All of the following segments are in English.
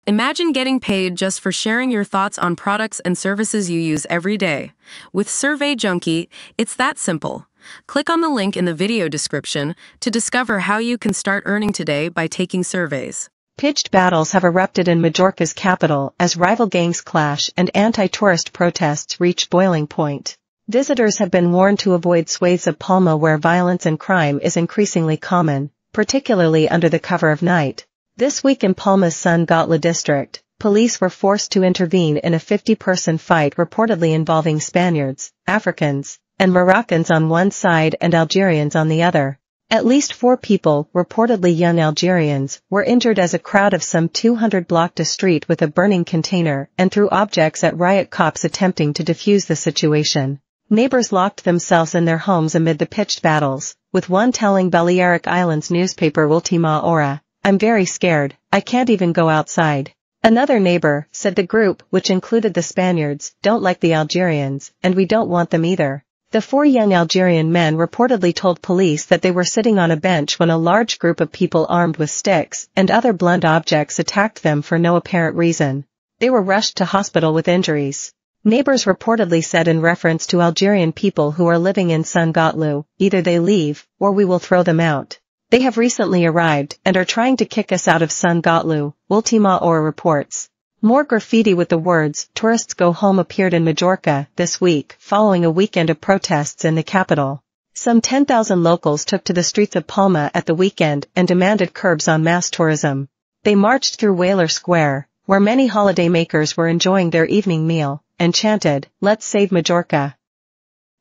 Imagine getting paid just for sharing your thoughts on products and services you use every day. With Survey Junkie, it's that simple. Click on the link in the video description to discover how you can start earning today by taking surveys. Pitched battles have erupted in Mallorca's capital as rival gangs clash and anti-tourist protests reach boiling point. Visitors have been warned to avoid swathes of Palma where violence and crime is increasingly common, particularly under the cover of night. This week in Palma's San Gotla district, police were forced to intervene in a 50-person fight reportedly involving Spaniards, Africans, and Moroccans on one side and Algerians on the other. At least 4 people, reportedly young Algerians, were injured as a crowd of some 200 blocked a street with a burning container and threw objects at riot cops attempting to defuse the situation. Neighbors locked themselves in their homes amid the pitched battles, with one telling Balearic Islands newspaper Ultima Hora, "I'm very scared, I can't even go outside." Another neighbor said the group, which included the Spaniards, don't like the Algerians, and we don't want them either. The 4 young Algerian men reportedly told police that they were sitting on a bench when a large group of people armed with sticks and other blunt objects attacked them for no apparent reason. They were rushed to hospital with injuries. Neighbors reportedly said in reference to Algerian people who are living in San Gotla, either they leave, or we will throw them out. They have recently arrived and are trying to kick us out of San Gotla, Ultima Hora reports. More graffiti with the words, "Tourists go home" appeared in Mallorca this week, following a weekend of protests in the capital. Some 10,000 locals took to the streets of Palma at the weekend and demanded curbs on mass tourism. They marched through Whaler Square, where many holidaymakers were enjoying their evening meal, and chanted, "Let's save Mallorca.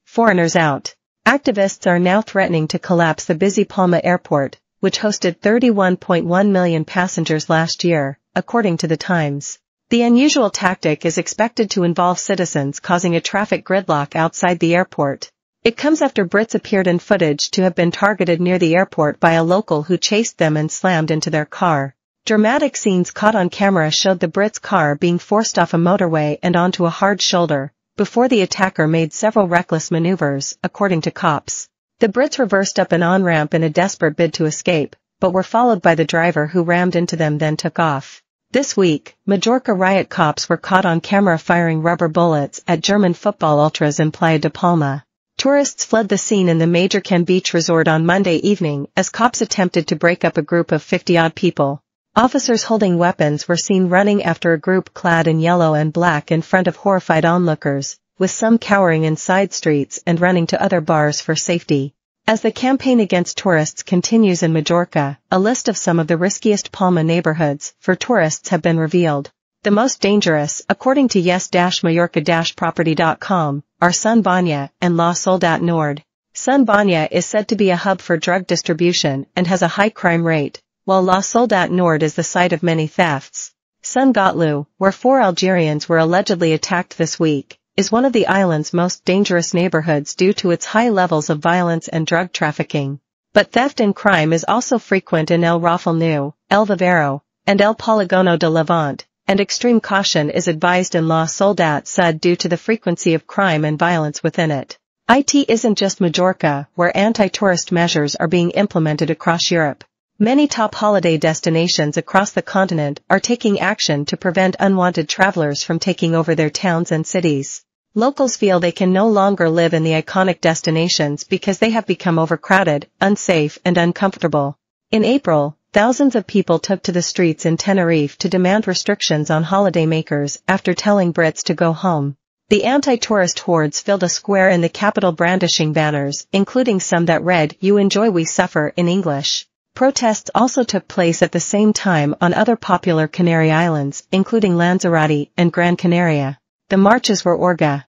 Foreigners out." Activists are now threatening to collapse the busy Palma airport, which hosted 31.1 million passengers last year, according to The Times. The unusual tactic is expected to involve citizens causing a traffic gridlock outside the airport. It comes after Brits appeared in footage to have been targeted near the airport by a local who chased them and slammed into their car. Dramatic scenes caught on camera showed the Brits' car being forced off a motorway and onto a hard shoulder, before the attacker made several reckless maneuvers, according to cops. The Brits reversed up an on-ramp in a desperate bid to escape, but were followed by the driver who rammed into them then took off. This week, Mallorca riot cops were caught on camera firing rubber bullets at German football ultras in Playa de Palma. Tourists fled the scene in the Major Can Beach resort on Monday evening as cops attempted to break up a group of 50-odd people. Officers holding weapons were seen running after a group clad in yellow and black in front of horrified onlookers, with some cowering in side streets and running to other bars for safety. As the campaign against tourists continues in Mallorca, a list of some of the riskiest Palma neighborhoods for tourists have been revealed. The most dangerous, according to yes-mallorca-property.com, are Son Banya and La Soldat Nord. Son Banya is said to be a hub for drug distribution and has a high crime rate, while La Soldat Nord is the site of many thefts. San Gotla, where 4 Algerians were allegedly attacked this week, is one of the island's most dangerous neighborhoods due to its high levels of violence and drug trafficking. But theft and crime is also frequent in El Rafal Nu, El Vivero, and El Poligono de Levante, and extreme caution is advised in La Soldat Sud due to the frequency of crime and violence within it. It isn't just Mallorca, where anti-tourist measures are being implemented across Europe. Many top holiday destinations across the continent are taking action to prevent unwanted travelers from taking over their towns and cities. Locals feel they can no longer live in the iconic destinations because they have become overcrowded, unsafe and uncomfortable. In April, thousands of people took to the streets in Tenerife to demand restrictions on holidaymakers after telling Brits to go home. The anti-tourist hordes filled a square in the capital brandishing banners, including some that read, "You enjoy, we suffer" in English. Protests also took place at the same time on other popular Canary Islands, including Lanzarote and Gran Canaria. The marches were orga.